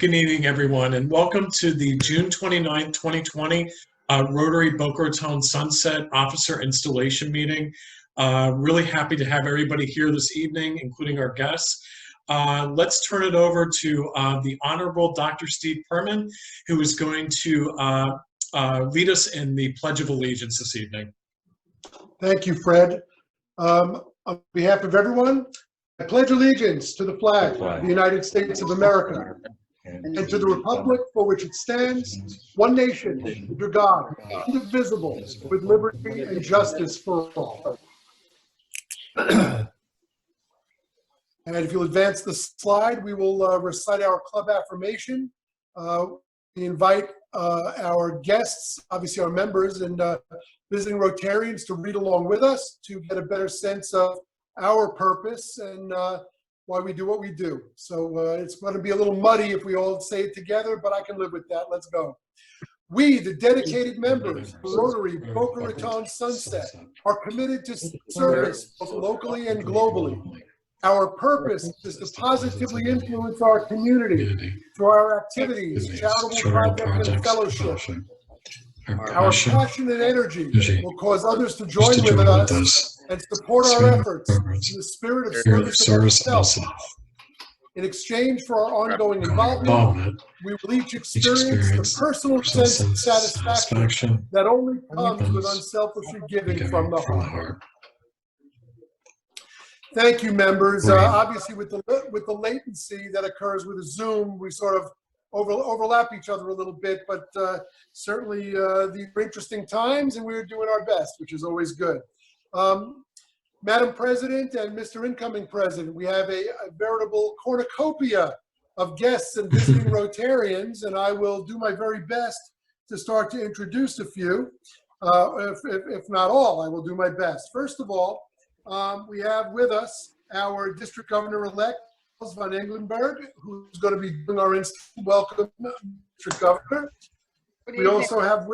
Good evening, everyone, and welcome to the June 29th, 2020 Rotary Boca Raton Sunset Officer Installation Meeting. Really happy to have everybody here this evening, including our guests. Let's turn it over to the Honorable Dr. Steve Perman, who is going to lead us in the Pledge of Allegiance this evening. Thank you, Fred. On behalf of everyone, I pledge allegiance to the flag of the United States of America and to the republic for which it stands, one nation, under God, indivisible, with liberty and justice for all. And if you'll advance the slide, we will recite our club affirmation. We invite our guests, obviously our members and visiting Rotarians, to read along with us to get a better sense of our purpose and why we do what we do. So it's going to be a little muddy if we all say it together, but I can live with that. Let's go. We, the dedicated members of Rotary Boca Raton Sunset, are committed to service both locally and globally. Our purpose is to positively influence our community through our activities, charitable projects, and fellowship. Our passion and energy will cause others to join with us and support our efforts in the spirit of service of self. In exchange for our ongoing involvement, we will each experience the personal sense of satisfaction that only comes with unselfishly giving from the heart. Thank you, members. Obviously, with the latency that occurs with Zoom, we sort of overlap each other a little bit, but certainly these are interesting times, and we're doing our best, which is always good. Madam President and Mr. Incoming President, we have a veritable cornucopia of guests and visiting Rotarians, and I will do my very best to start to introduce a few. If not all, I will do my best. First of all, we have with us our District Governor-elect, Van Englenberg, who's going to be doing our instant welcome, District Governor. We also have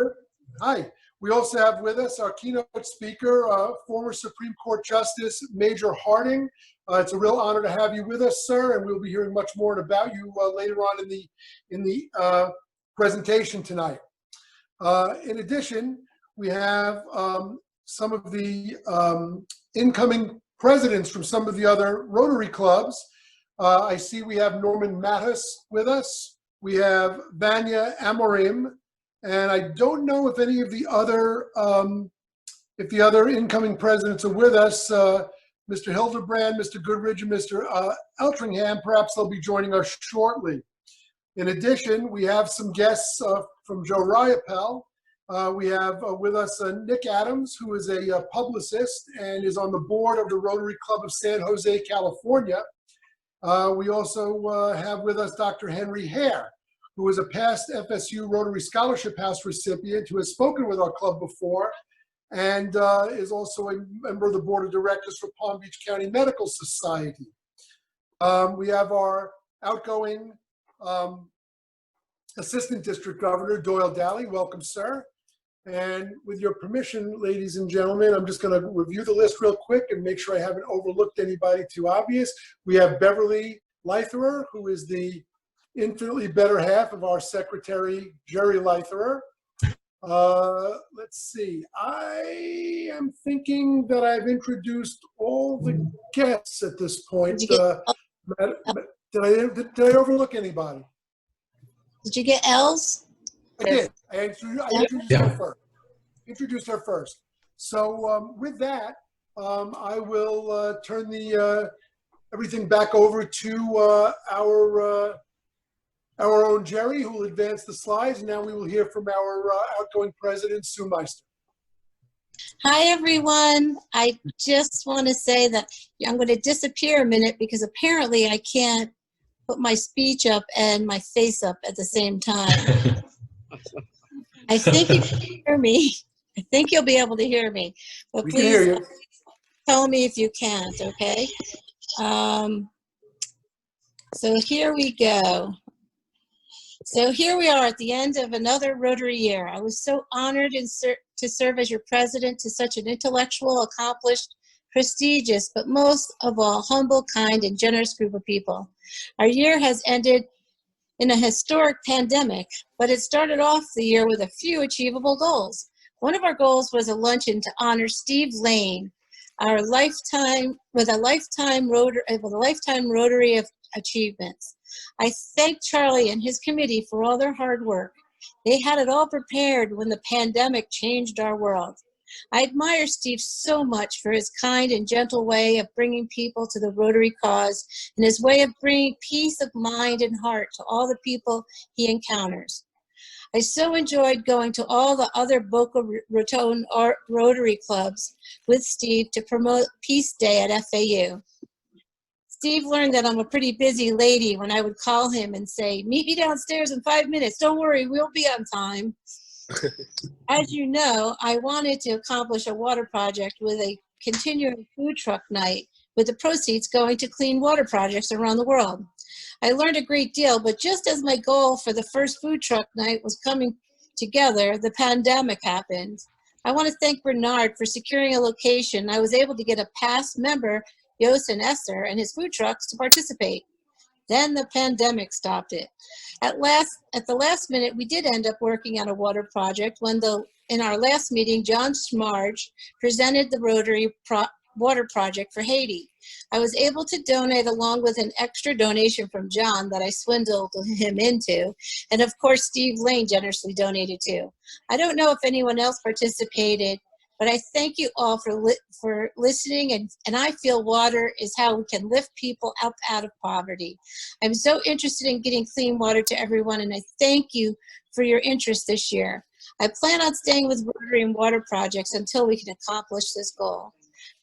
with us our keynote speaker, former Supreme Court Justice Major Harding. It's a real honor to have you with us, sir, and we'll be hearing much more about you later on in the presentation tonight. In addition, we have some of the incoming presidents from some of the other Rotary clubs. I see we have Norman Mattis with us. We have Vanya Amorim, and I don't know if any of the other incoming presidents are with us. Mr. Hildebrand, Mr. Goodridge, and Mr. Eltringham, perhaps they'll be joining us shortly. In addition, we have some guests from Joe Riopel. We have with us Nick Adams, who is a publicist and is on the board of the Rotary Club of San Jose, California. We also have with us Dr. Henry Hare, who is a past FSU Rotary Scholarship House recipient who has spoken with our club before and is also a member of the board of directors for Palm Beach County Medical Society. We have our outgoing Assistant District Governor, Doyle Dally. Welcome, sir. And with your permission, ladies and gentlemen, I'm just going to review the list real quick and make sure I haven't overlooked anybody too obvious. We have Beverly Leitherer, who is the infinitely better half of our secretary, Jerry Leitherer. Let's see. I am thinking that I've introduced all the guests at this point. Did I overlook anybody? Did you get Els? I did. I introduced her first. So with that, I will turn everything back over to our own Jerry, who will advance the slides. And now we will hear from our outgoing president, Sue Meister. Hi, everyone. I just want to say that I'm going to disappear a minute because apparently I can't put my speech up and my face up at the same time. I think you can hear me. I think you'll be able to hear me. But we please can hear you. Tell me if you can't, okay? So here we go. So here we are at the end of another Rotary year. I was so honored to serve as your president to such an intellectual, accomplished, prestigious, but most of all, humble, kind, and generous group of people. Our year has ended in a historic pandemic, but it started off the year with a few achievable goals. One of our goals was a luncheon to honor Steve Lane, our with a lifetime Rotary of achievements. I thank Charlie and his committee for all their hard work. They had it all prepared when the pandemic changed our world. I admire Steve so much for his kind and gentle way of bringing people to the Rotary cause and his way of bringing peace of mind and heart to all the people he encounters. I so enjoyed going to all the other Boca Raton Rotary clubs with Steve to promote Peace Day at FAU. Steve learned that I'm a pretty busy lady when I would call him and say, meet me downstairs in 5 minutes. Don't worry, we'll be on time. As you know, I wanted to accomplish a water project with a continuing food truck night with the proceeds going to clean water projects around the world. I learned a great deal, but just as my goal for the first food truck night was coming together, the pandemic happened. I want to thank Bernard for securing a location. I was able to get a past member, Yosin Esser, and his food trucks to participate. Then the pandemic stopped it. At the last minute, we did end up working on a water project when in our last meeting, John Smarge presented the Rotary water project for Haiti. I was able to donate along with an extra donation from John that I swindled him into. And of course, Steve Lane generously donated too. I don't know if anyone else participated, but I thank you all for listening, and I feel water is how we can lift people up out of poverty. I'm so interested in getting clean water to everyone, and I thank you for your interest this year. I plan on staying with Rotary and water projects until we can accomplish this goal.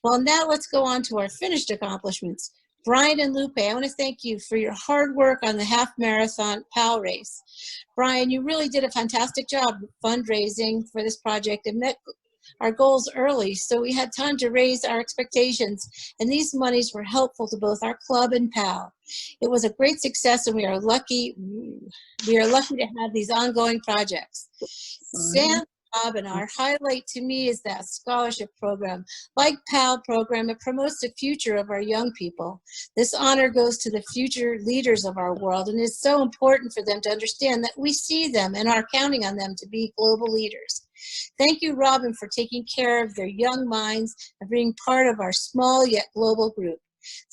Well, now let's go on to our finished accomplishments. Brian and Lupe, I want to thank you for your hard work on the half marathon PAL race. Brian, you really did a fantastic job fundraising for this project and met our goals early, so we had time to raise our expectations, and these monies were helpful to both our club and PAL. It was a great success, and we are lucky to have these ongoing projects. Sam, Bob, and our highlight to me is that scholarship program. Like PAL program, it promotes the future of our young people. This honor goes to the future leaders of our world, and it's so important for them to understand that we see them and are counting on them to be global leaders. Thank you, Robin, for taking care of their young minds and being part of our small yet global group.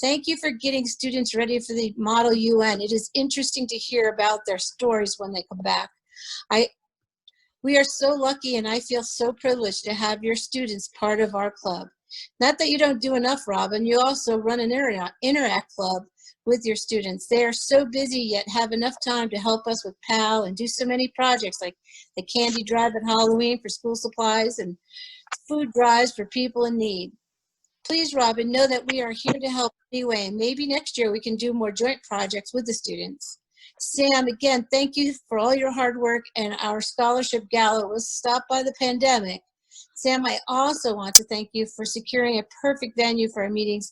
Thank you for getting students ready for the Model UN. It is interesting to hear about their stories when they come back. We are so lucky, and I feel so privileged to have your students part of our club. Not that you don't do enough, Robin, you also run an Interact club with your students. They are so busy yet have enough time to help us with PAL and do so many projects like the candy drive at Halloween for school supplies and food drives for people in need. Please, Robin, know that we are here to help anyway, and maybe next year we can do more joint projects with the students. Sam, again, thank you for all your hard work, and our scholarship gala was stopped by the pandemic. Sam, I also want to thank you for securing a perfect venue for our meetings.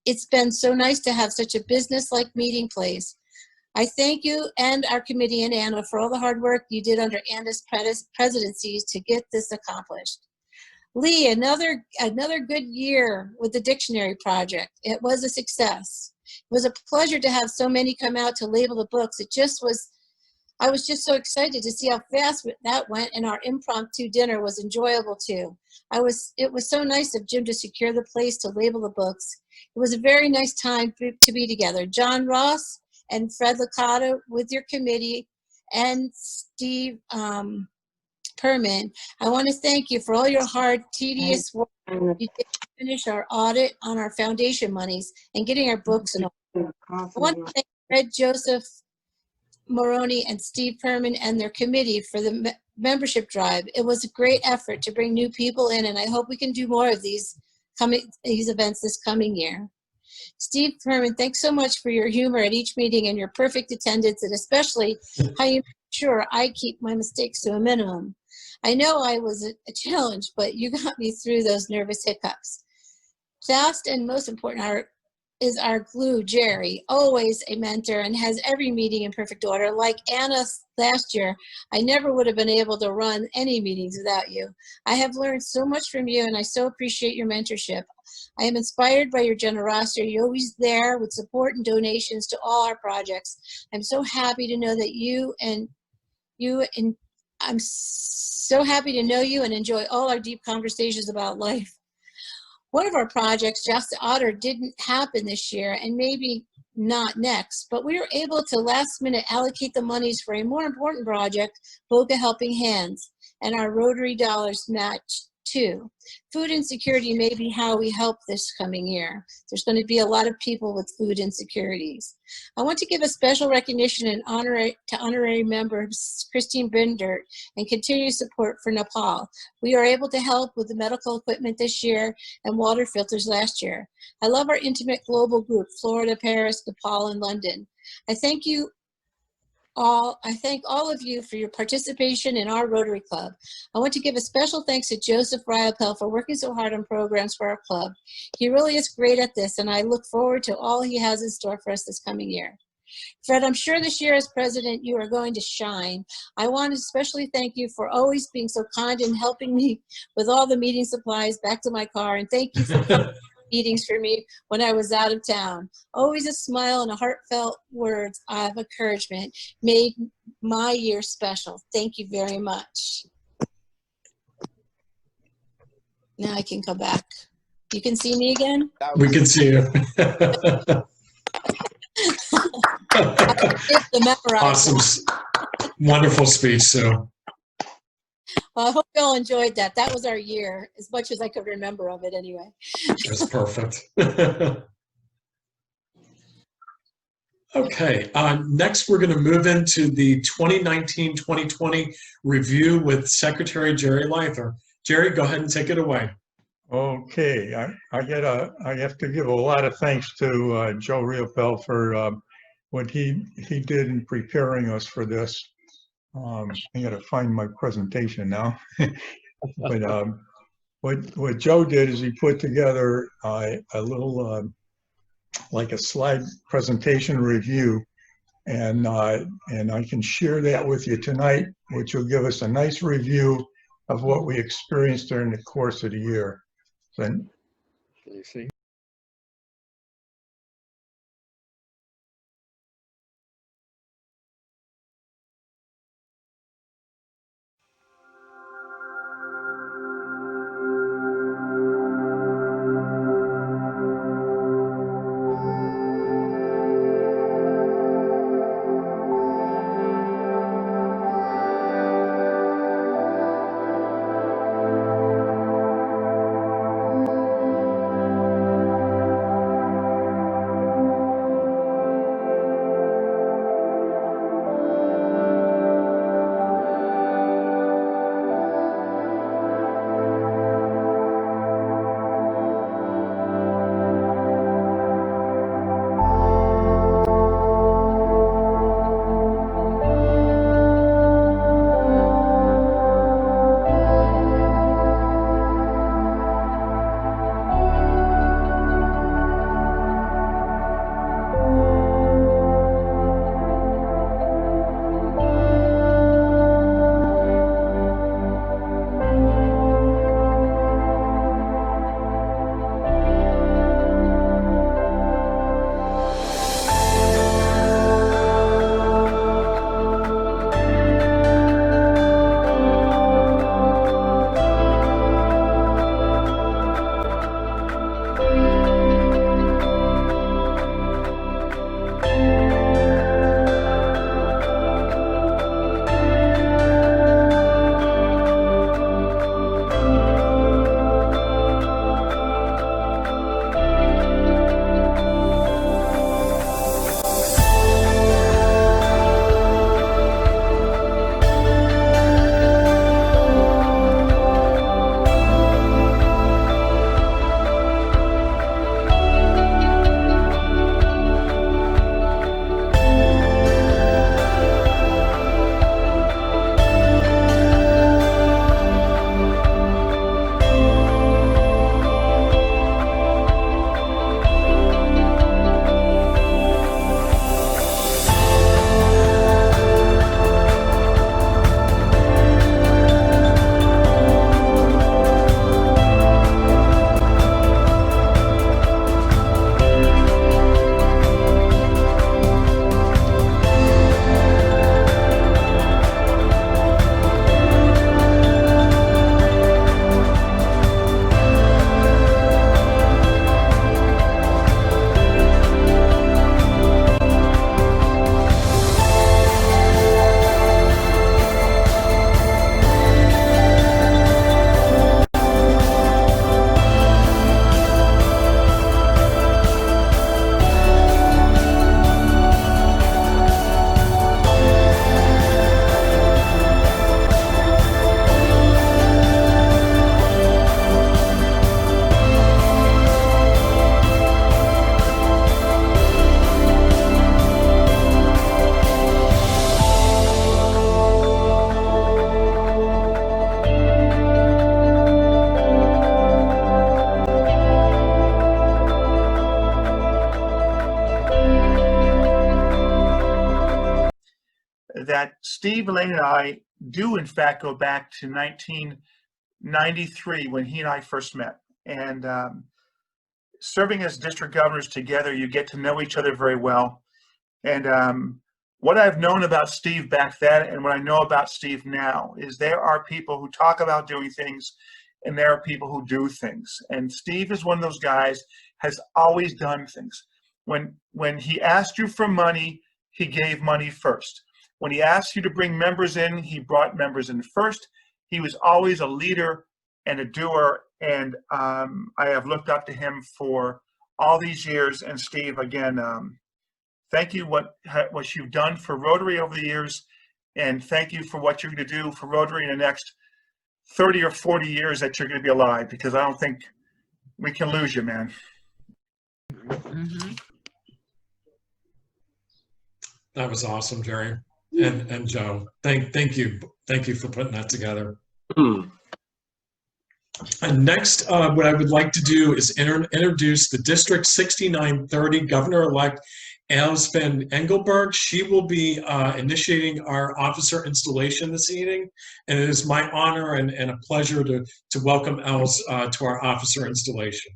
It's been so nice to have such a business-like meeting place. I thank you and our committee and Anna for all the hard work you did under Anna's presidency to get this accomplished. Lee, another good year with the dictionary project. It was a success. It was a pleasure to have so many come out to label the books. I was just so excited to see how fast that went, and our impromptu dinner was enjoyable too. It was so nice of Jim to secure the place to label the books. It was a very nice time to be together. John Ross and Fred Licata with your committee, and Steve Perman, I want to thank you for all your hard, tedious work you did to finish our audit on our foundation monies and getting our books in order. I want to thank Fred Joseph Moroni and Steve Perman and their committee for the membership drive. It was a great effort to bring new people in, and I hope we can do more of these events this coming year. Steve Perman, thanks so much for your humor at each meeting and your perfect attendance, and especially how you make sure I keep my mistakes to a minimum. I know I was a challenge, but you got me through those nervous hiccups. Last and most important, is our glue, Jerry, always a mentor and has every meeting in perfect order. Like Anna last year, I never would have been able to run any meetings without you. I have learned so much from you, and I so appreciate your mentorship. I am inspired by your generosity. You're always there with support and donations to all our projects. I'm so happy to know that I'm so happy to know you and enjoy all our deep conversations about life. One of our projects, Just Otter, didn't happen this year and maybe not next, but we were able to last minute allocate the monies for a more important project, Boca Helping Hands, and our Rotary dollars match too. Food insecurity may be how we help this coming year. There's going to be a lot of people with food insecurities. I want to give a special recognition and honorary member Christine Bindert and continued support for Nepal. We are able to help with the medical equipment this year and water filters last year. I love our intimate global group, Florida, Paris, Nepal, and London. I thank all of you for your participation in our Rotary Club. I want to give a special thanks to Joseph Ryapel for working so hard on programs for our club. He really is great at this, and I look forward to all he has in store for us this coming year. Fred, I'm sure this year as president, you are going to shine. I want to especially thank you for always being so kind and helping me with all the meeting supplies back to my car, and thank you for meetings for me when I was out of town. Always a smile and a heartfelt words of encouragement made my year special. Thank you very much. Now I can come back. You can see me again? We can see you. Awesome. Wonderful speech, Sue. Well, I hope you all enjoyed that. That was our year, as much as I could remember of it anyway. That's perfect. Okay, next we're going to move into the 2019-2020 review with Secretary Jerry Lither. Jerry, go ahead and take it away. Okay, I have to give a lot of thanks to Joe Riopel for what he did in preparing us for this. I got to find my presentation now. But what Joe did is he put together a little like a slide presentation review, and I can share that with you tonight, which will give us a nice review of what we experienced during the course of the year. So, can you see? that Steve, Elaine, and I do in fact go back to 1993 when he and I first met. And serving as district governors together, you get to know each other very well. And what I've known about Steve back then and what I know about Steve now is there are people who talk about doing things and there are people who do things. And Steve is one of those guys, has always done things. When he asked you for money, he gave money first. When he asked you to bring members in, he brought members in first. He was always a leader and a doer, and I have looked up to him for all these years. And Steve, again, thank you what you've done for Rotary over the years, and thank you for what you're going to do for Rotary in the next 30 or 40 years that you're going to be alive, because I don't think we can lose you, man. Mm-hmm. That was awesome, Jerry and Joe. Thank you for putting that together. And next, what I would like to do is introduce the District 6930 Governor-elect Els van Engelberg. She will be initiating our officer installation this evening, and it is my honor and a pleasure to welcome Els to our officer installation.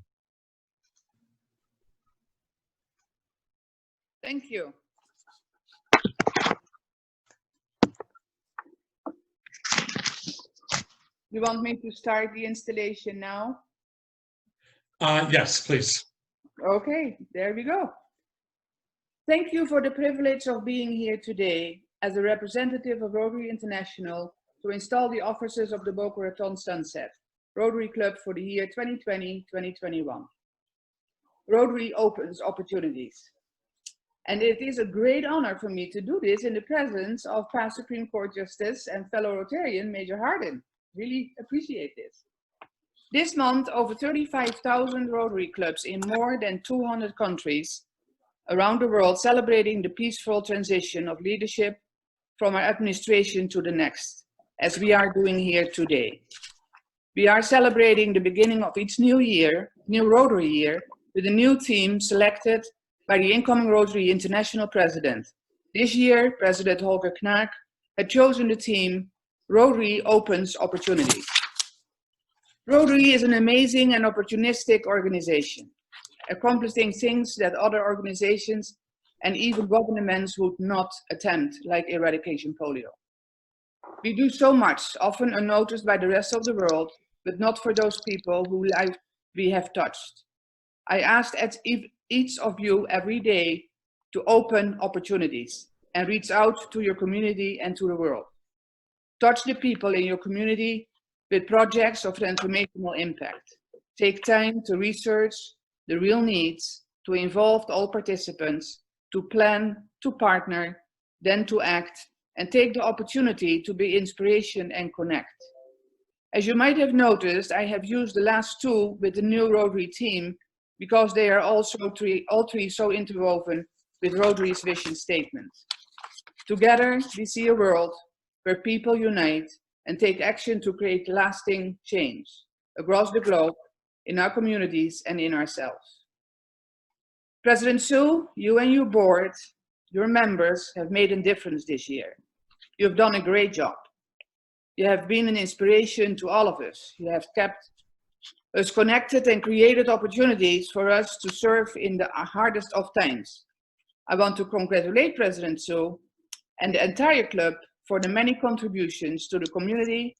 Thank you. You want me to start the installation now? Yes, please. Okay, there we go. Thank you for the privilege of being here today as a representative of Rotary International to install the officers of the Boca Raton Sunset Rotary Club for the year 2020-2021. Rotary opens opportunities. And it is a great honor for me to do this in the presence of past Supreme Court Justice and fellow Rotarian Major Hardin. Really appreciate this. This month, over 35,000 Rotary clubs in more than 200 countries around the world celebrating the peaceful transition of leadership from our administration to the next, as we are doing here today. We are celebrating the beginning of each new year, new Rotary year, with a new theme selected by the incoming Rotary International President. This year, President Holger Knaak had chosen the theme, Rotary Opens Opportunities. Rotary is an amazing and opportunistic organization, accomplishing things that other organizations and even governments would not attempt, like eradication polio. We do so much, often unnoticed by the rest of the world, but not for those people whose life we have touched. I asked each of you every day to open opportunities and reach out to your community and to the world. Touch the people in your community with projects of transformational impact. Take time to research the real needs, to involve all participants, to plan, to partner, then to act, and take the opportunity to be inspiration and connect. As you might have noticed, I have used the last two with the new Rotary team because they are all three so interwoven with Rotary's vision statement. Together, we see a world where people unite and take action to create lasting change across the globe, in our communities and in ourselves. President Sue, you and your board, your members have made a difference this year. You have done a great job. You have been an inspiration to all of us. You have kept us connected and created opportunities for us to serve in the hardest of times. I want to congratulate President Sue and the entire club for the many contributions to the community,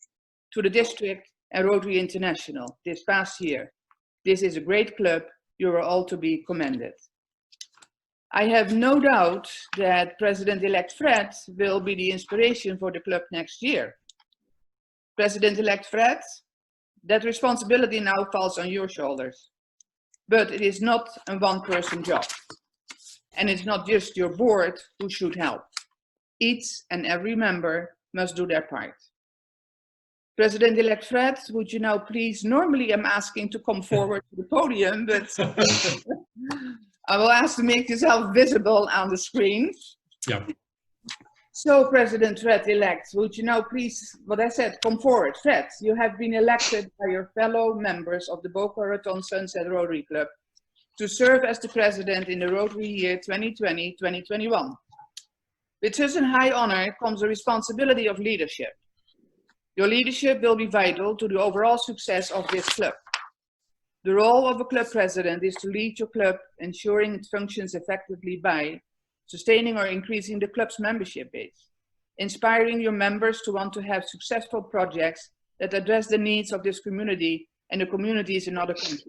to the district, and Rotary International this past year. This is a great club. You are all to be commended. I have no doubt that President-elect Fred will be the inspiration for the club next year. President-elect Fred, that responsibility now falls on your shoulders. But it is not a one-person job. And it's not just your board who should help. Each and every member must do their part. President-elect Fred, would you now please, normally I'm asking to come forward to the podium, but I will ask to make yourself visible on the screen. Yeah. So President Fred-elect, would you now please, what I said, come forward. Fred, you have been elected by your fellow members of the Boca Raton Sunset Rotary Club to serve as the president in the Rotary year 2020-2021. With such a high honor comes the responsibility of leadership. Your leadership will be vital to the overall success of this club. The role of a club president is to lead your club, ensuring it functions effectively by sustaining or increasing the club's membership base, inspiring your members to want to have successful projects that address the needs of this community and the communities in other countries,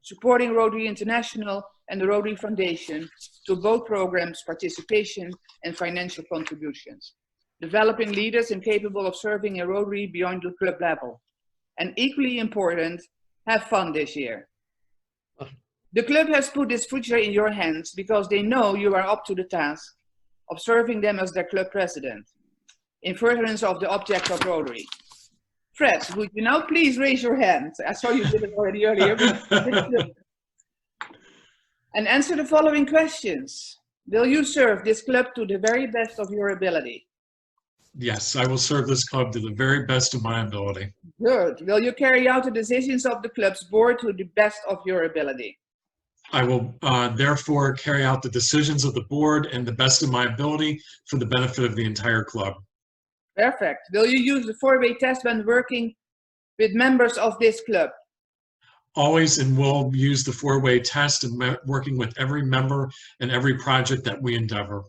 supporting Rotary International and the Rotary Foundation through both programs, participation and financial contributions, developing leaders and capable of serving a Rotary beyond the club level, and equally important, have fun this year. The club has put its future in your hands because they know you are up to the task of serving them as their club president, in furtherance of the object of Rotary. Fred, would you now please raise your hand? I saw you did it already earlier. And answer the following questions. Will you serve this club to the very best of your ability? Yes, I will serve this club to the very best of my ability. Good. Will you carry out the decisions of the club's board to the best of your ability? I will therefore carry out the decisions of the board and the best of my ability for the benefit of the entire club. Perfect. Will you use the four-way test when working with members of this club? Always, and will use the four-way test and working with every member and every project that we endeavor.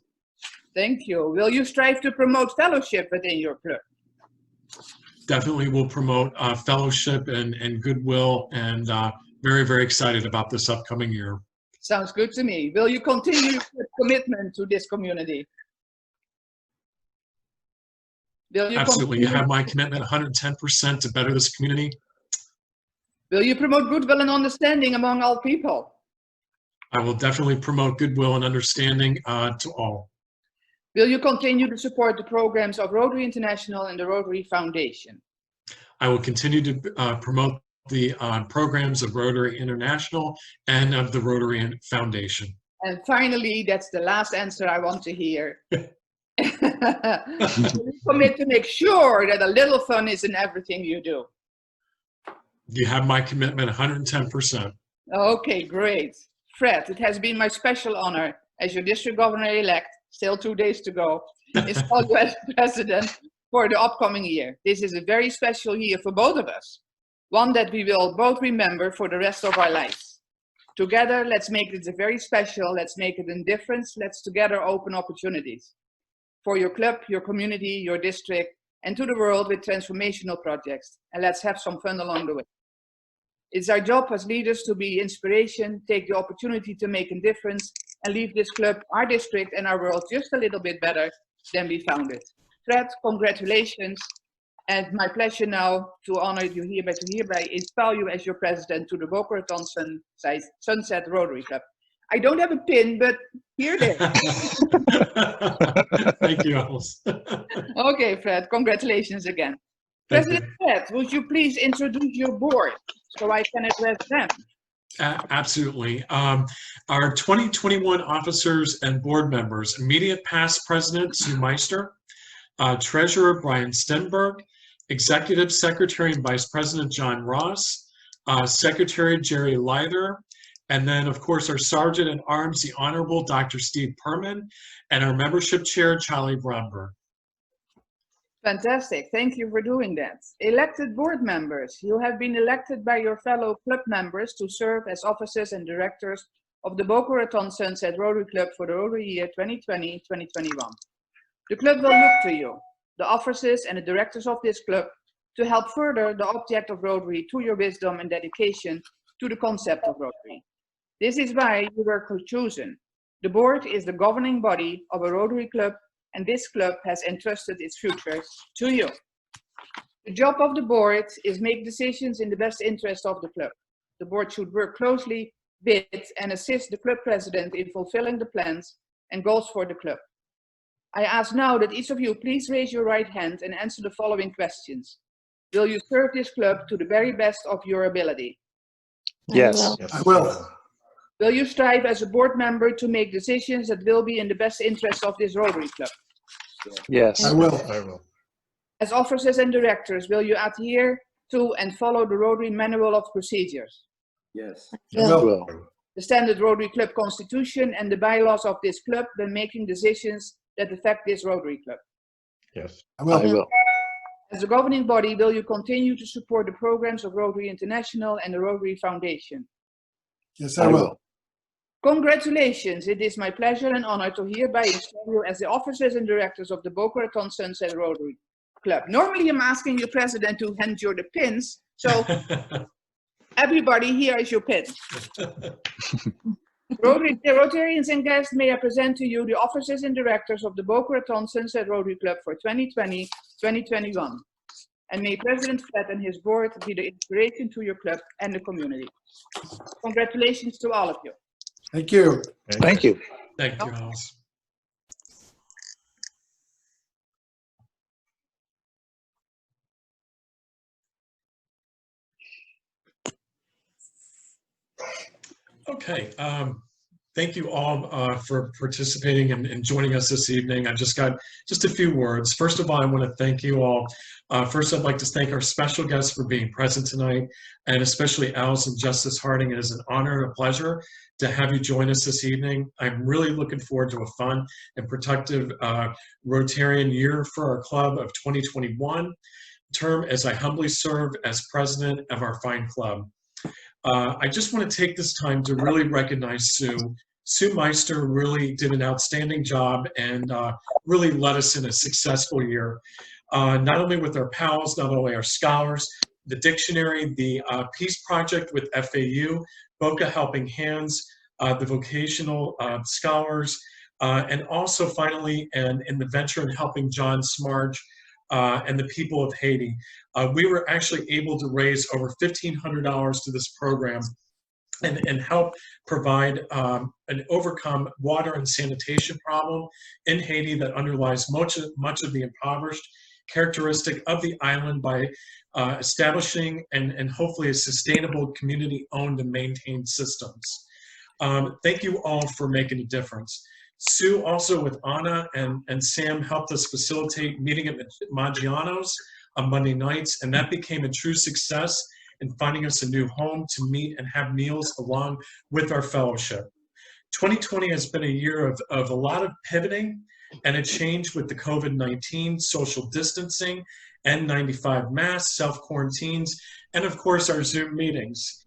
Thank you. Will you strive to promote fellowship within your club? Definitely will promote fellowship and goodwill, and very, very excited about this upcoming year. Sounds good to me. Will you continue with commitment to this community? Will you Absolutely. You have my commitment 110% to better this community. Will you promote goodwill and understanding among all people? I will definitely promote goodwill and understanding to all. Will you continue to support the programs of Rotary International and the Rotary Foundation? I will continue to promote the programs of Rotary International and of the Rotary Foundation. And finally, that's the last answer I want to hear. Will you commit to make sure that a little fun is in everything you do? You have my commitment 110%. Okay, great. Fred, it has been my special honor as your district governor-elect, still 2 days to go, installed you as president for the upcoming year. This is a very special year for both of us, one that we will both remember for the rest of our lives. Together, let's make it very special. Let's make it a difference. Let's together open opportunities for your club, your community, your district, and to the world with transformational projects. And let's have some fun along the way. It's our job as leaders to be inspiration, take the opportunity to make a difference, and leave this club, our district, and our world just a little bit better than we found it. Fred, congratulations. And my pleasure now to honor you hereby install you as your president to the Boca Raton Sunset Rotary Club. I don't have a pin, but here it is. Thank you, Alice. Okay, Fred, congratulations again. President Fred, would you please introduce your board so I can address them? Absolutely. Our 2021 officers and board members: immediate past president Sue Meister, treasurer Brian Stenberg, executive secretary and vice president John Ross, secretary Jerry Leither, and then of course our sergeant at arms, the Honorable Dr. Steve Perman, and our membership chair Charlie Bromberg. Fantastic. Thank you for doing that. Elected board members, you have been elected by your fellow club members to serve as officers and directors of the Boca Raton Sunset Rotary Club for the Rotary year 2020-2021. The club will look to you, the officers and the directors of this club, to help further the object of Rotary through your wisdom and dedication to the concept of Rotary. This is why you were chosen. The board is the governing body of a Rotary club, and this club has entrusted its future to you. The job of the board is make decisions in the best interest of the club. The board should work closely with and assist the club president in fulfilling the plans and goals for the club. I ask now that each of you please raise your right hand and answer the following questions. Will you serve this club to the very best of your ability? Yes. I will. Will you strive as a board member to make decisions that will be in the best interest of this Rotary Club? Yes. I will. I will. As officers and directors, will you adhere to and follow the Rotary Manual of Procedures, Yes. I I will. will. the standard Rotary Club Constitution, and the bylaws of this club when making decisions that affect this Rotary Club? Yes. I will. As a governing body, will you continue to support the programs of Rotary International and the Rotary Foundation? Yes, I will. Congratulations. It is my pleasure and honor to hereby install you as the officers and directors of the Boca Raton Sunset Rotary Club. Normally, I'm asking your president to hand you the pins. So everybody, here is your pin. Rotarians and guests, may I present to you the officers and directors of the Boca Raton Sunset Rotary Club for 2020-2021. And may President Fred and his board be the inspiration to your club and the community. Congratulations to all of you. Thank you. Thank you. Thank you, Alice. Okay. Thank you all for participating and joining us this evening. I just got just a few words. First of all, I want to thank you all. First, I'd like to thank our special guests for being present tonight, and especially Alice and Justice Harding. It is an honor and a pleasure to have you join us this evening. I'm really looking forward to a fun and productive Rotarian year for our club of 2021 term as I humbly serve as president of our fine club. I just want to take this time to really recognize Sue. Sue Meister really did an outstanding job and really led us in a successful year. Not only with our pals, not only our scholars, the dictionary, the Peace Project with FAU, Boca Helping Hands, the vocational scholars, and also finally, and in the venture in helping John Smarge and the people of Haiti. We were actually able to raise over $1,500 to this program and help provide and overcome water and sanitation problem in Haiti that underlies much of the impoverished characteristic of the island by establishing and hopefully a sustainable community-owned and maintained systems. Thank you all for making a difference. Sue also with Anna and Sam helped us facilitate meeting at Maggiano's on Monday nights, and that became a true success in finding us a new home to meet and have meals along with our fellowship. 2020 has been a year of a lot of pivoting and a change with the COVID-19, social distancing, N95 masks, self-quarantines, and of course our Zoom meetings.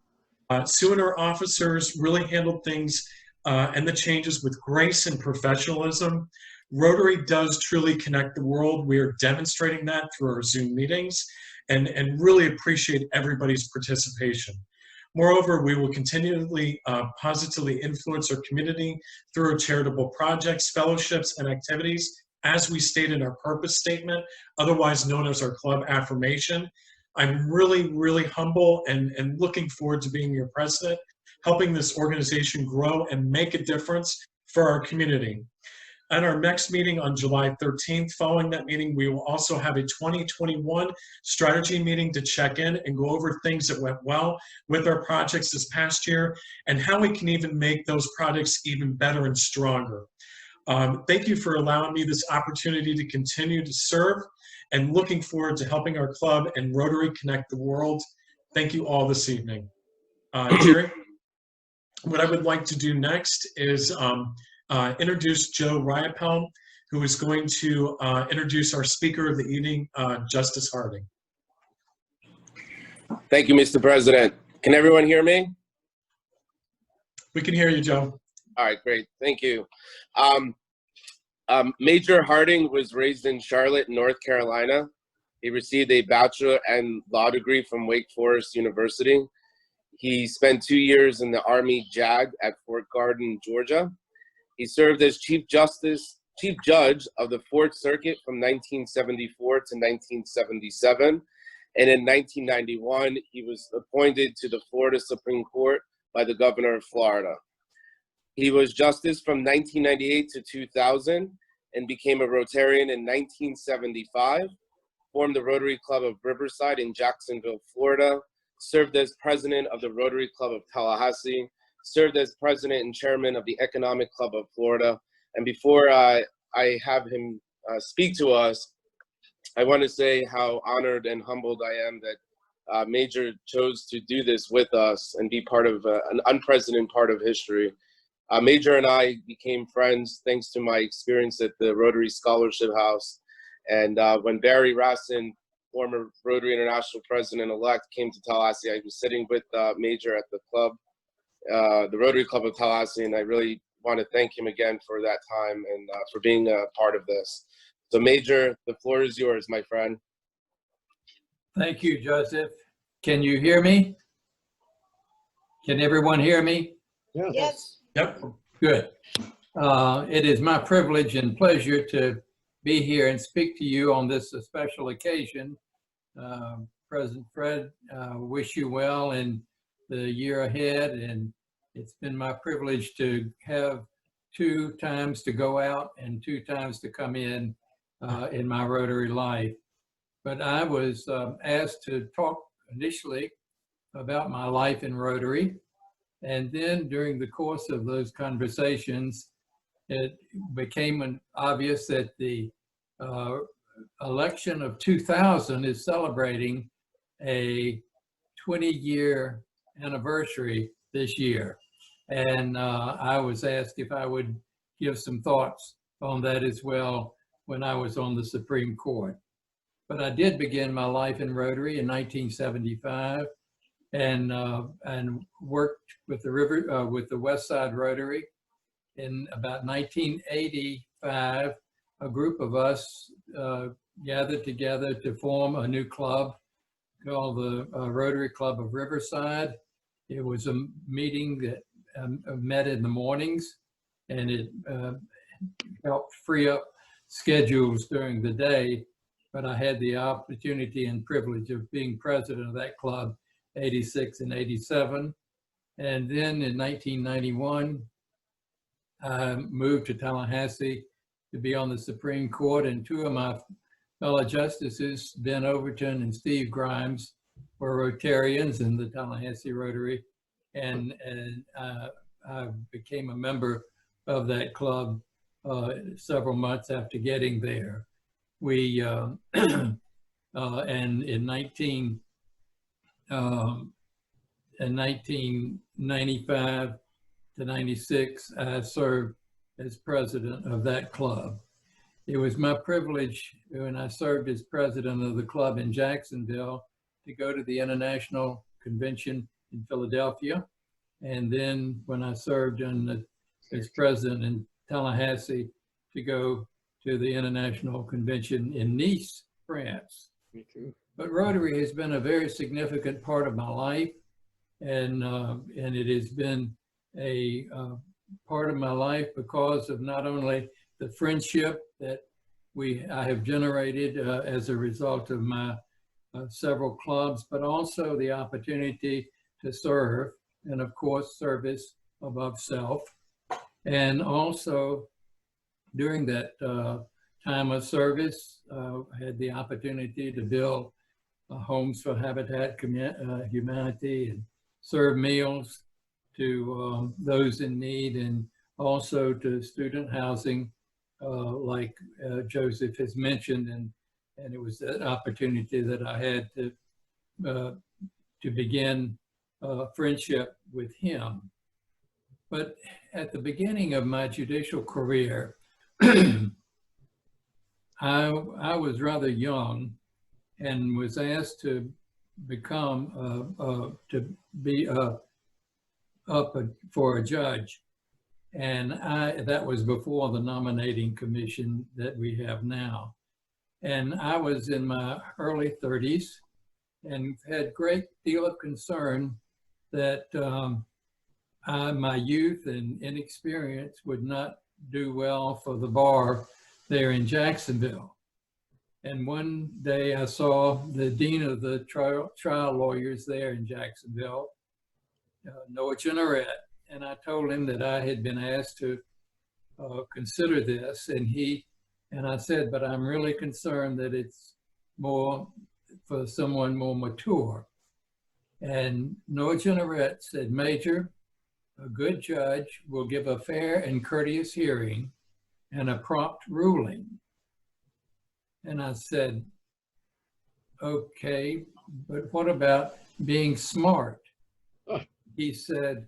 Sue and her officers really handled things and the changes with grace and professionalism. Rotary does truly connect the world. We are demonstrating that through our Zoom meetings and really appreciate everybody's participation. Moreover, we will continually positively influence our community through our charitable projects, fellowships, and activities, as we stated in our purpose statement, otherwise known as our club affirmation. I'm really humble and looking forward to being your president, helping this organization grow and make a difference for our community. At our next meeting on July 13th, following that meeting, we will also have a 2021 strategy meeting to check in and go over things that went well with our projects this past year and how we can even make those projects even better and stronger. Thank you for allowing me this opportunity to continue to serve and looking forward to helping our club and Rotary connect the world. Thank you all this evening. Jerry, what I would like to do next is introduce Joe Riopel, who is going to introduce our speaker of the evening, Justice Harding. Thank you, Mr. President. Can everyone hear me? We can hear you, Joe. All right, great. Thank you. Major Harding was raised in Charlotte, North Carolina. He received a bachelor and law degree from Wake Forest University. He spent 2 years in the Army JAG at Fort Garden, Georgia. He served as Chief Judge of the Fourth Circuit from 1974 to 1977. And in 1991, he was appointed to the Florida Supreme Court by the governor of Florida. He was justice from 1998 to 2000 and became a Rotarian in 1975, formed the Rotary Club of Riverside in Jacksonville, Florida, served as president of the Rotary Club of Tallahassee, served as president and chairman of the Economic Club of Florida. And before I have him speak to us, I want to say how honored and humbled I am that Major chose to do this with us and be part of an unprecedented part of history. Major and I became friends thanks to my experience at the Rotary Scholarship House. And when Barry Rassin, former Rotary International President-elect, came to Tallahassee, I was sitting with Major at the club, the Rotary Club of Tallahassee, and I really want to thank him again for that time and for being a part of this. So Major, the floor is yours, my friend. Thank you, Joseph. Can you hear me? Can everyone hear me? Yes. Yep. Good. It is my privilege and pleasure to be here and speak to you on this special occasion. President Fred, wish you well in the year ahead, and it's been my privilege to have 2 times to go out and 2 times to come in my Rotary life. But I was asked to talk initially about my life in Rotary. And then during the course of those conversations, it became obvious that the election of 2000 is celebrating a 20-year anniversary this year. And I was asked if I would give some thoughts on that as well when I was on the Supreme Court. But I did begin my life in Rotary in 1975 and worked with the West Side Rotary. In about 1985, a group of us gathered together to form a new club called the Rotary Club of Riverside. It was a meeting that met in the mornings, and it helped free up schedules during the day. But I had the opportunity and privilege of being president of that club, 86 and 87. And then in 1991, I moved to Tallahassee to be on the Supreme Court, and 2 of my fellow justices, Ben Overton and Steve Grimes, were Rotarians in the Tallahassee Rotary, and I became a member of that club several months after getting there. We and in 1995 to 96, I served as president of that club. It was my privilege when I served as president of the club in Jacksonville to go to the International Convention in Philadelphia. And then when I served as president in Tallahassee, to go to the International Convention in Nice, France. Me too. But Rotary has been a very significant part of my life, and it has been a part of my life because of not only the friendship that I have generated as a result of my several clubs, but also the opportunity to serve, and of course, service above self. And also during that time of service, I had the opportunity to build homes for Habitat Humanity and serve meals to those in need, and also to student housing, like Joseph has mentioned, and it was that opportunity that I had to begin friendship with him. But at the beginning of my judicial career, I was rather young and was asked to become up for a judge, and that was before the nominating commission that we have now. And I was in my early 30s and had great deal of concern that my youth and inexperience would not do well for the bar there in Jacksonville. And one day I saw the dean of the trial lawyers there in Jacksonville, Noah Jenneret, and I told him that I had been asked to consider this, and I said, but I'm really concerned that it's more for someone more mature. And Noah Jenneret said, Major, a good judge will give a fair and courteous hearing and a prompt ruling. And I said, okay, but what about being smart? He said,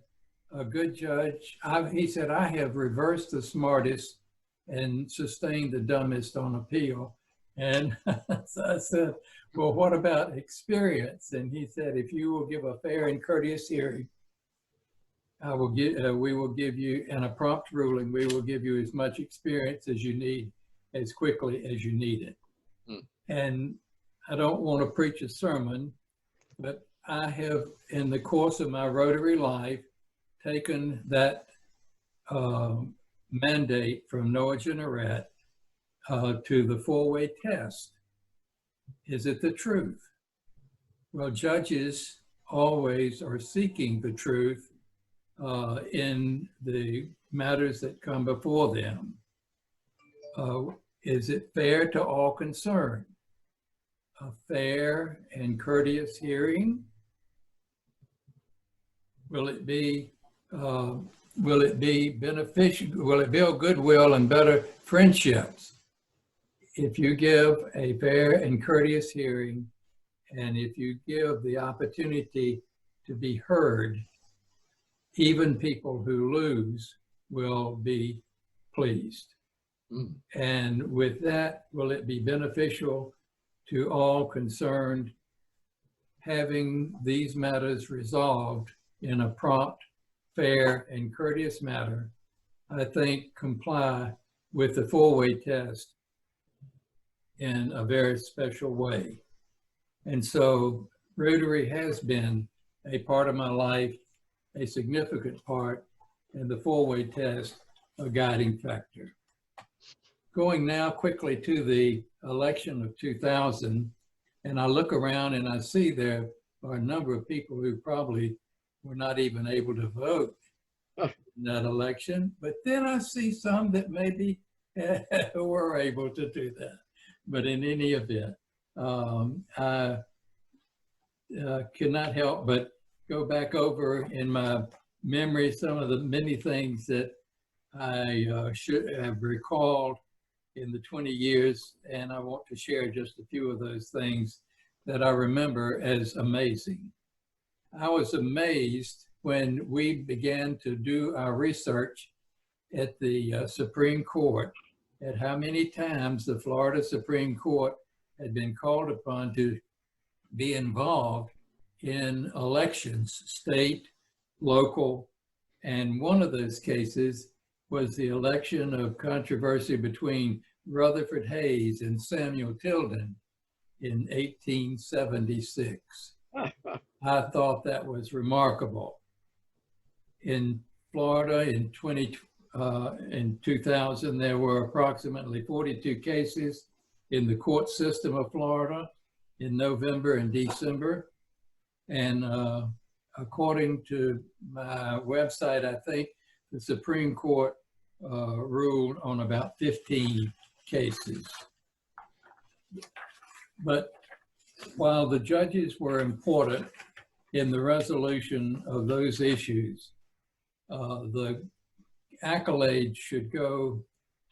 a good judge. He said, I have reversed the smartest and sustained the dumbest on appeal. And so I said, well, what about experience? And he said, if you will give a fair and courteous hearing, we will give you, and a prompt ruling, we will give you as much experience as you need, as quickly as you need it. And I don't want to preach a sermon, but I have, in the course of my Rotary life, taken that mandate from Noah Jenneret to the four-way test. Is it the truth? Well, judges always are seeking the truth in the matters that come before them. Is it fair to all concerned? A fair and courteous hearing? Will it be beneficial? Will it build goodwill and better friendships? If you give a fair and courteous hearing, and if you give the opportunity to be heard, even people who lose will be pleased. And with that, will it be beneficial to all concerned, having these matters resolved in a prompt, fair, and courteous manner? I think comply with the four-way test in a very special way. And so Rotary has been a part of my life, a significant part, and the four-way test a guiding factor. Going now quickly to the election of 2000, and I look around and I see there are a number of people who probably were not even able to vote in that election, but then I see some that maybe were able to do that. But in any event, I cannot help but go back over in my memory some of the many things that I should have recalled in the 20 years, and I want to share just a few of those things that I remember as amazing. I was amazed when we began to do our research at the Supreme Court at how many times the Florida Supreme Court had been called upon to be involved in elections, state, local, and one of those cases was the election of controversy between Rutherford Hayes and Samuel Tilden in 1876. I thought that was remarkable. In Florida in 2000, there were approximately 42 cases in the court system of Florida in November and December. And according to my website, I think the Supreme Court ruled on about 15 cases. But while the judges were important in the resolution of those issues, the accolades should go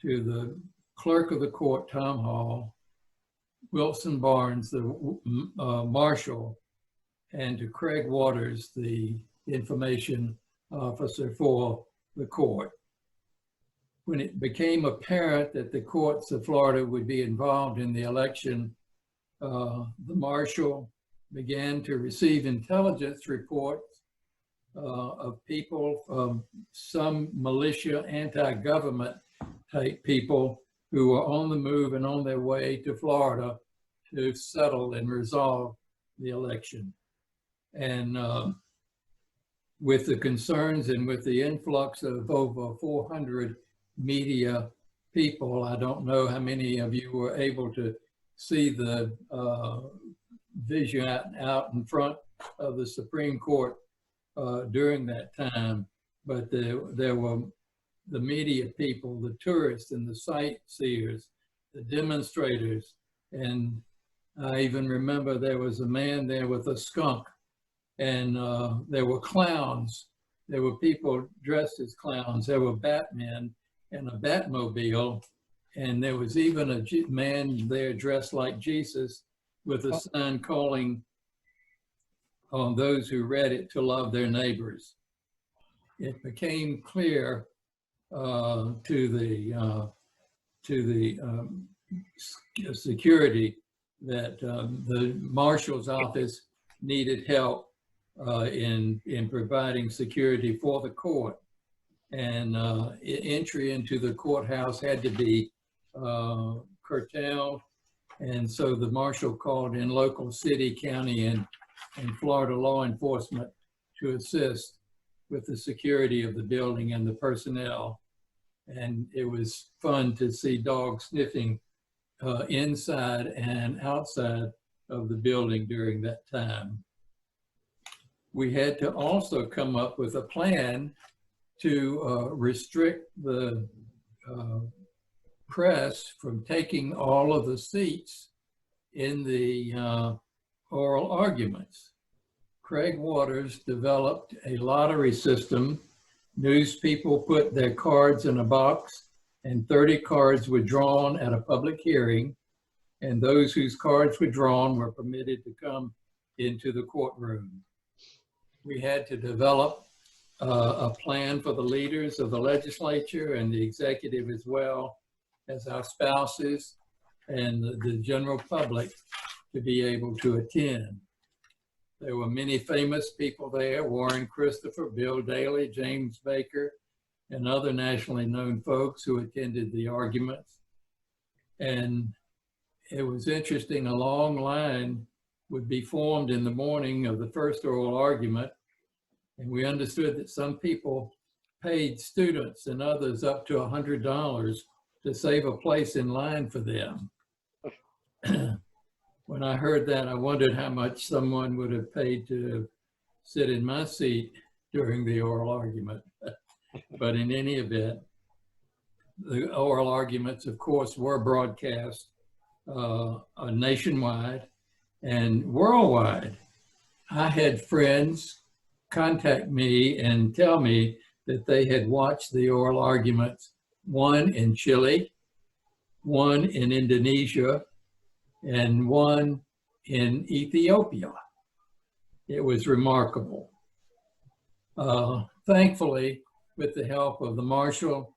to the clerk of the court, Tom Hall, Wilson Barnes, the marshal, and to Craig Waters, the information officer for the court. When it became apparent that the courts of Florida would be involved in the election, the marshal began to receive intelligence reports of people, some militia, anti-government type people who were on the move and on their way to Florida to settle and resolve the election. And with the concerns and with the influx of over 400 media people, I don't know how many of you were able to see the vision out in front of the Supreme Court during that time, but there were the media people, the tourists and the sightseers, the demonstrators, and I even remember there was a man there with a skunk, and there were clowns. There were people dressed as clowns. There were Batmen and a Batmobile, and there was even a man there dressed like Jesus with a sign calling on those who read it to love their neighbors. it became clear to the security that the marshal's office needed help in providing security for the court, and entry into the courthouse had to be curtailed, and so the marshal called in local city, county, and Florida law enforcement to assist with the security of the building and the personnel. And it was fun to see dogs sniffing inside and outside of the building during that time. We had to also come up with a plan to restrict the press from taking all of the seats in the oral arguments. Craig Waters developed a lottery system. News people put their cards in a box, and 30 cards were drawn at a public hearing, and those whose cards were drawn were permitted to come into the courtroom. We had to develop a plan for the leaders of the legislature and the executive, as well as our spouses and the general public, to be able to attend. There were many famous people there: Warren Christopher, Bill Daley, James Baker, and other nationally known folks who attended the arguments. And it was interesting, a long line would be formed in the morning of the first oral argument. And we understood that some people paid students and others up to $100 to save a place in line for them. When I heard that, I wondered how much someone would have paid to sit in my seat during the oral argument. But in any event, the oral arguments, of course, were broadcast nationwide and worldwide. I had friends contact me and tell me that they had watched the oral arguments, one in Chile, one in Indonesia, and one in Ethiopia. It was remarkable. Thankfully, with the help of the marshal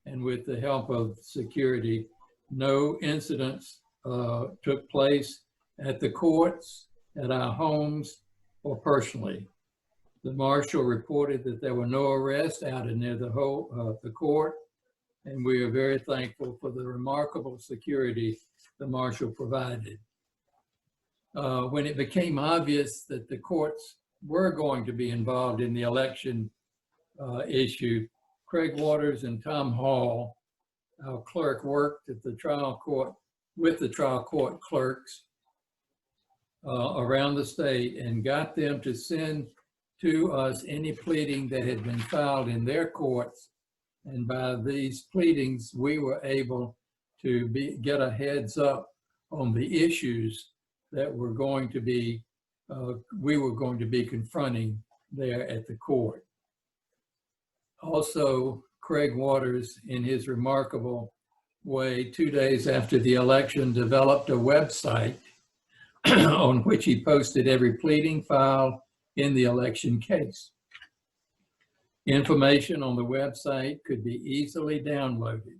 and with the help of security, no incidents took place at the courts, at our homes, or personally. The marshal reported that there were no arrests out and near the court, and we are very thankful for the remarkable security the marshal provided. When it became obvious that the courts were going to be involved in the election issue, Craig Waters and Tom Hall, our clerk, worked at the trial court with the trial court clerks around the state and got them to send to us any pleading that had been filed in their courts. And by these pleadings, we were able to get a heads up on the issues that were going to be, we were going to be confronting there at the court. Also, Craig Waters, in his remarkable way, 2 days after the election, developed a website on which he posted every pleading filed in the election case. Information on the website could be easily downloaded,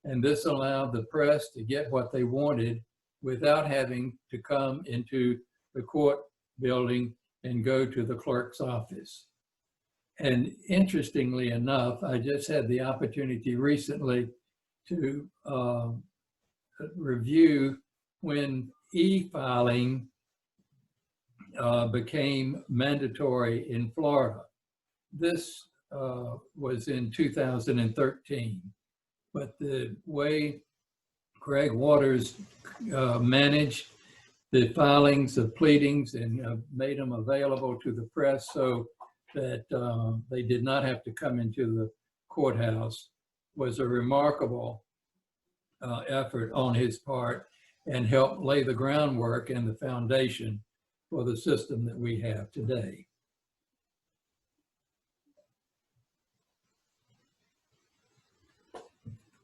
and this allowed the press to get what they wanted without having to come into the court building and go to the clerk's office. And interestingly enough, I just had the opportunity recently to review when e-filing became mandatory in Florida. This was in 2013, but the way Craig Waters managed the filings of pleadings and made them available to the press so that they did not have to come into the courthouse was a remarkable effort on his part, and helped lay the groundwork and the foundation for the system that we have today.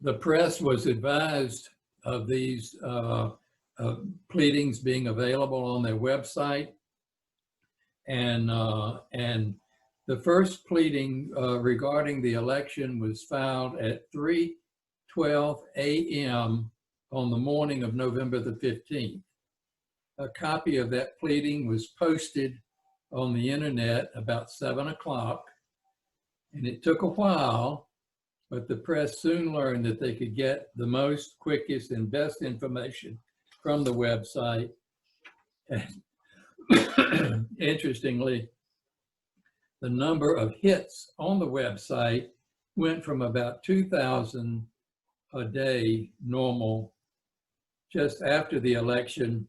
The press was advised of these pleadings being available on their website, and The first pleading regarding the election was filed at 3:12 a.m. on the morning of November the 15th. A copy of that pleading was posted on the internet about 7 o'clock, and it took a while, but the press soon learned that they could get the most, quickest, and best information from the website. And interestingly, the number of hits on the website went from about 2,000 a day normal just after the election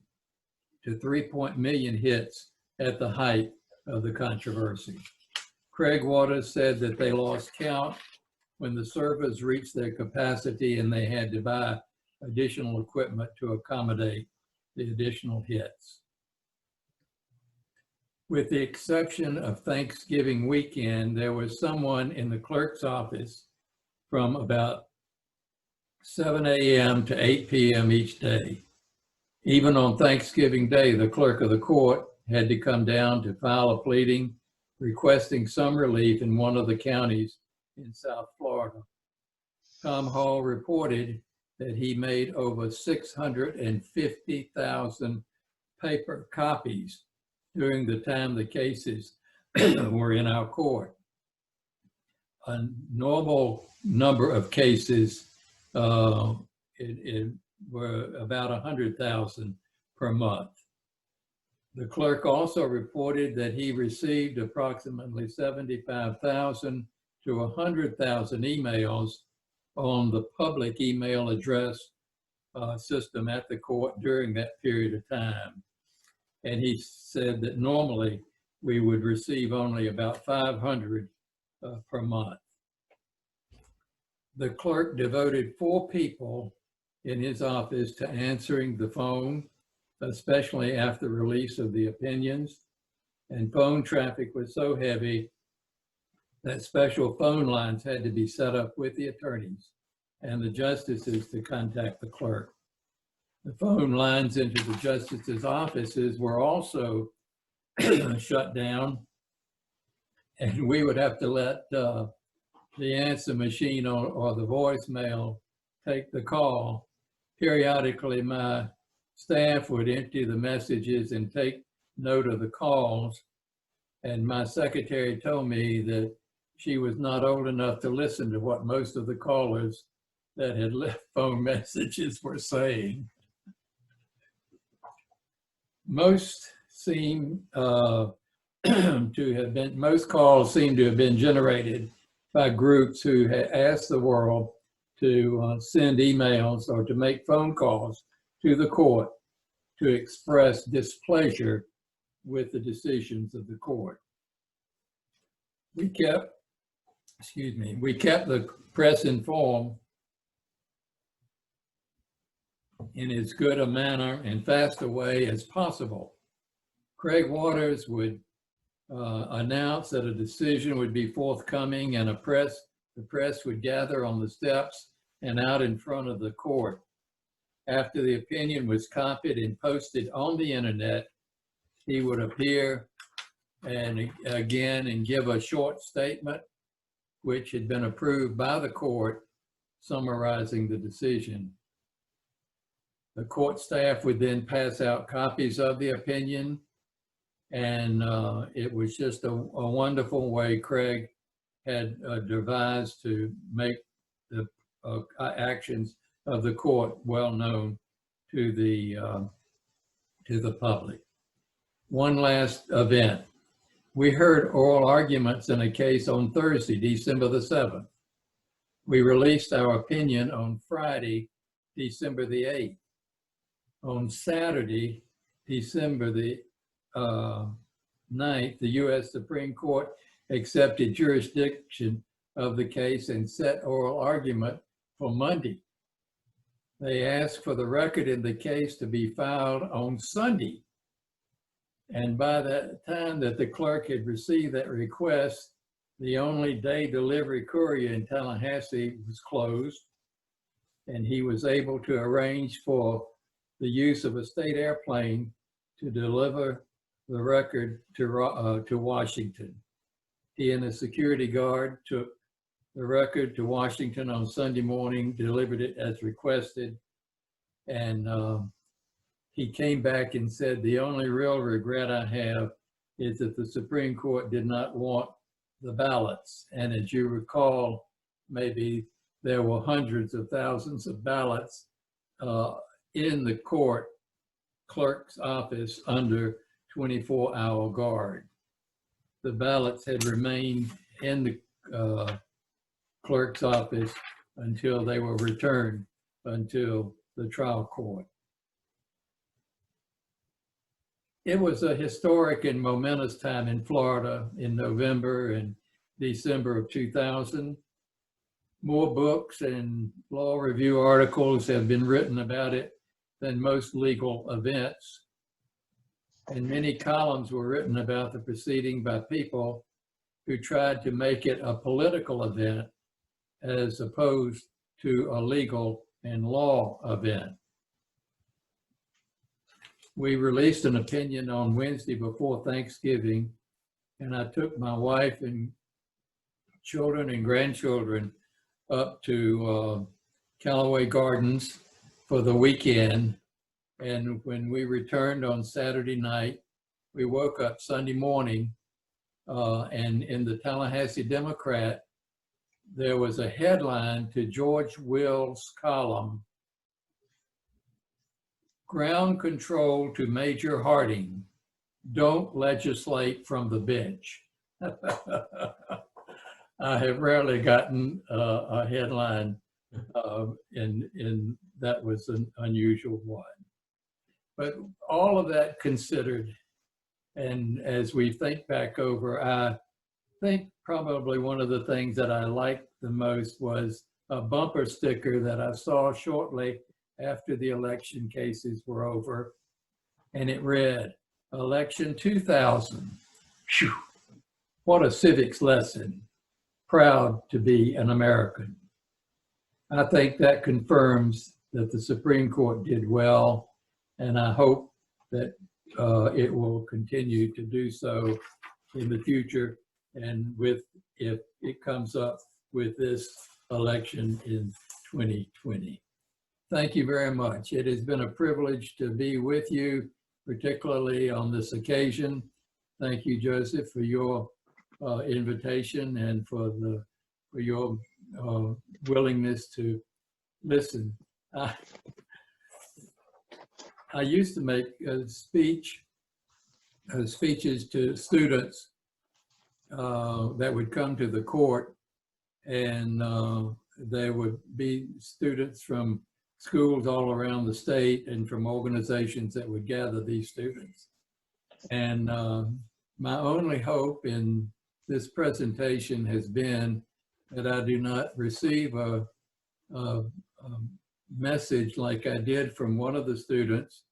to 3 million hits at the height of the controversy. Craig Waters said that they lost count when the servers reached their capacity and they had to buy additional equipment to accommodate the additional hits. With the exception of Thanksgiving weekend, there was someone in the clerk's office from about 7 a.m. to 8 p.m. each day. Even on Thanksgiving Day, the clerk of the court had to come down to file a pleading requesting some relief in one of the counties in South Florida. Tom Hall reported that he made over 650,000 paper copies during the time the cases were in our court. A normal number of cases were about 100,000 per month. The clerk also reported that he received approximately 75,000 to 100,000 emails on the public email address system at the court during that period of time. And he said that normally we would receive only about 500 per month. The clerk devoted 4 people in his office to answering the phone, especially after release of the opinions. And phone traffic was so heavy that special phone lines had to be set up with the attorneys and the justices to contact the clerk. The phone lines into the justices' offices were also shut down, and we would have to let the answer machine or the voicemail take the call. Periodically, my staff would empty the messages and take note of the calls, and my secretary told me that she was not old enough to listen to what most of the callers that had left phone messages were saying. Most calls seem to have been generated by groups who had asked the world to send emails or to make phone calls to the court to express displeasure with the decisions of the court. We kept the press informed in as good a manner and fast a way as possible. Craig Waters would announce that a decision would be forthcoming, and the press would gather on the steps and out in front of the court. After the opinion was copied and posted on the internet, he would appear and give a short statement which had been approved by the court, summarizing the decision. The court staff would then pass out copies of the opinion, and it was just a wonderful way Craig had devised to make the actions of the court well known to the public. One last event. We heard oral arguments in a case on Thursday, December the 7th. We released our opinion on Friday, December the 8th. On Saturday, December the 9th, the U.S. Supreme Court accepted jurisdiction of the case and set oral argument for Monday. They asked for the record in the case to be filed on Sunday. And by the time that the clerk had received that request, the only day delivery courier in Tallahassee was closed, and he was able to arrange for the use of a state airplane to deliver the record to Washington. He and a security guard took the record to Washington on Sunday morning, delivered it as requested, and he came back and said, the only real regret I have is that the Supreme Court did not want the ballots. And as you recall, maybe there were hundreds of thousands of ballots in the court clerk's office under 24-hour guard. The ballots had remained in the clerk's office until they were returned until the trial court. It was a historic and momentous time in Florida in November and December of 2000. More books and law review articles have been written about it than most legal events. And many columns were written about the proceeding by people who tried to make it a political event as opposed to a legal and law event. We released an opinion on Wednesday before Thanksgiving, and I took my wife and children and grandchildren up to Callaway Gardens for the weekend. And when we returned on Saturday night, we woke up Sunday morning, and in the Tallahassee Democrat, there was a headline to George Will's column, "Ground control to Major Harding, don't legislate from the bench." I have rarely gotten a headline, and that was an unusual one. But all of that considered, and as we think back over, I think probably one of the things that I liked the most was a bumper sticker that I saw shortly after the election cases were over, and it read, "Election 2000. Phew. What a civics lesson. Proud to be an American." I think that confirms that the Supreme Court did well, and I hope that it will continue to do so in the future, and if it comes up with this election in 2020. Thank you very much. It has been a privilege to be with you, particularly on this occasion. Thank you, Joseph, for your invitation and for your willingness to listen. I used to make speeches to students that would come to the court, and there would be students from schools all around the state and from organizations that would gather these students. And my only hope in this presentation has been that I do not receive a message like I did from one of the students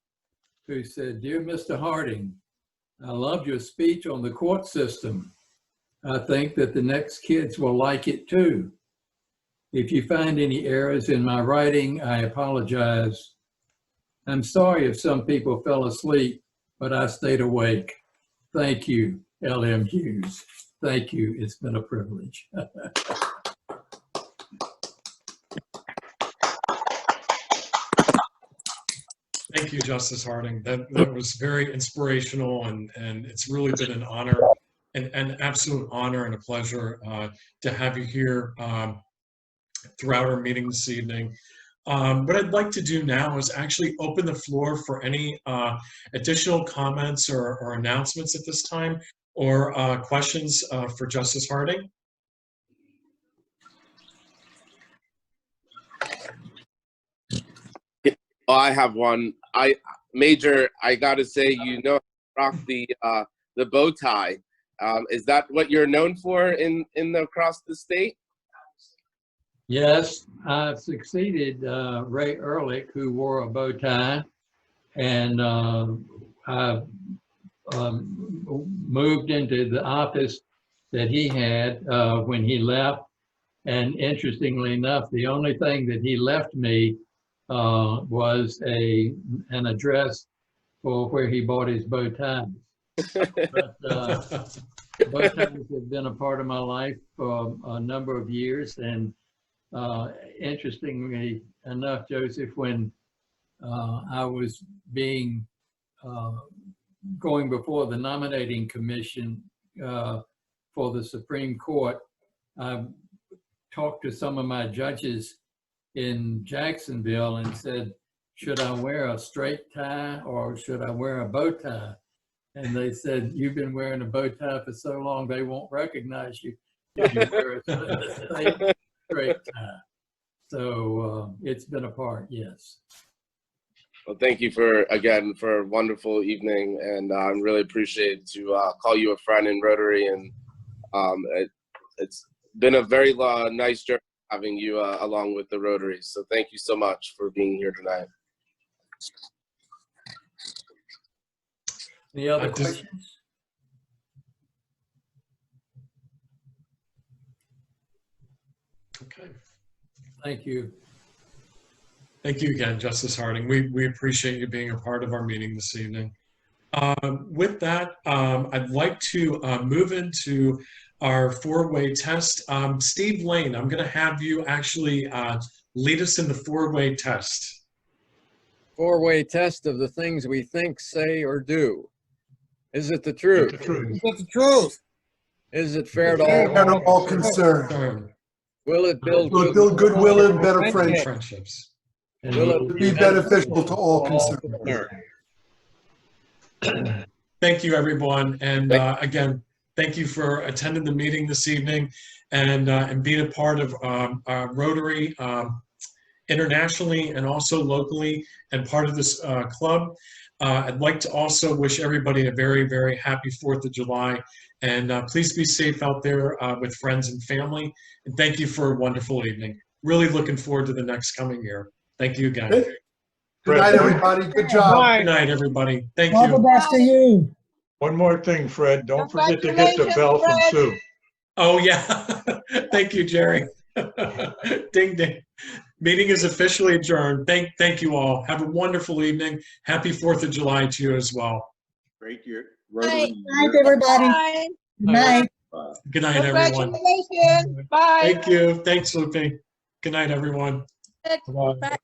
who said, "Dear Mr. Harding, I loved your speech on the court system. I think that the next kids will like it too. If you find any errors in my writing, I apologize. I'm sorry if some people fell asleep, but I stayed awake. Thank you, L.M. Hughes." Thank you. It's been a privilege. Thank you, Justice Harding. That was very inspirational, and it's really been an honor, an absolute honor and a pleasure to have you here throughout our meeting this evening. What I'd like to do now is actually open the floor for any additional comments or announcements at this time, or questions for Justice Harding. Oh, I have one. Major, I gotta say, rock the bow tie. Is that what you're known for across the state? Yes, I've succeeded Ray Ehrlich, who wore a bow tie, and I've moved into the office that he had when he left. And interestingly enough, the only thing that he left me was an address for where he bought his bow ties. But bow ties have been a part of my life for a number of years. And interestingly enough, Joseph, when I was going before the nominating commission for the Supreme Court, I talked to some of my judges in Jacksonville and said, should I wear a straight tie or should I wear a bow tie? And they said, you've been wearing a bow tie for so long, they won't recognize you if you wear a straight tie. So it's been a part, yes. Well, thank you for a wonderful evening, and I really appreciate to call you a friend in Rotary, and it's been a very nice journey having you along with the Rotary. So thank you so much for being here tonight. Any other questions? Okay. Thank you. Thank you again, Justice Harding. We appreciate you being a part of our meeting this evening. With that, I'd like to move into our four-way test. Steve Lane, I'm going to have you actually lead us in the four-way test. Four-way test of the things we think, say, or do. Is it the truth? The truth. Is it the truth? Is it fair to Fair all? to all concerned. Will it build Will it build goodwill and better friendship? Friendships. And Will it Be beneficial to all concerned. Thank you, everyone. And again, thank you for attending the meeting this evening and being a part of Rotary internationally and also locally and part of this club. I'd like to also wish everybody a very, very happy 4th of July. And please be safe out there with friends and family. And thank you for a wonderful evening. Really looking forward to the next coming year. Thank you again. Good night, everybody. Good job. Good night, everybody. Thank All the you. best to you. One more thing, Fred. Don't forget to get the bell from Sue. Oh, yeah. Thank you, Jerry. Ding, ding. Meeting is officially adjourned. Thank you all. Have a wonderful evening. Happy 4th of July to you as well. Great year. Bye. Good night, everybody. Bye. Good night. Good night, everyone. Congratulations. Bye. Thank you. Thanks, Lupe. Good night, everyone. Bye.